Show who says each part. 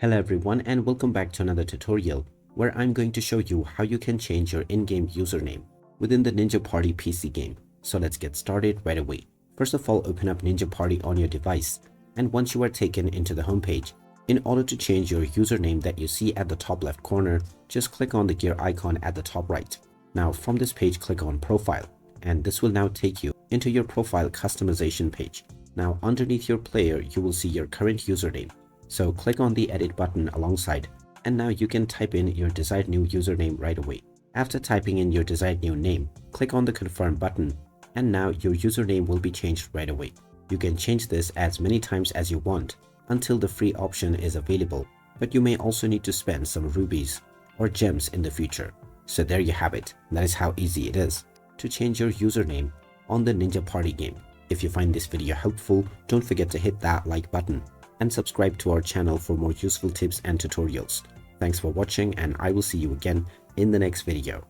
Speaker 1: Hello everyone and welcome back to another tutorial where I'm going to show you how you can change your in-game username within the Ninja Party PC game. So let's get started right away. First of all, open up Ninja Party on your device, and once you are taken into the homepage, in order to change your username that you see at the top left corner, just click on the gear icon at the top right. Now from this page, click on Profile, and this will now take you into your profile customization page. Now underneath your player, you will see your current username. So click on the edit button alongside, and now you can type in your desired new username right away. After typing in your desired new name, click on the confirm button, and now your username will be changed right away. You can change this as many times as you want until the free option is available, but you may also need to spend some rubies or gems in the future. So there you have it. That is how easy it is to change your username on the Ninja Party game. If you find this video helpful, don't forget to hit that like button and subscribe to our channel for more useful tips and tutorials. Thanks for watching, and I will see you again in the next video.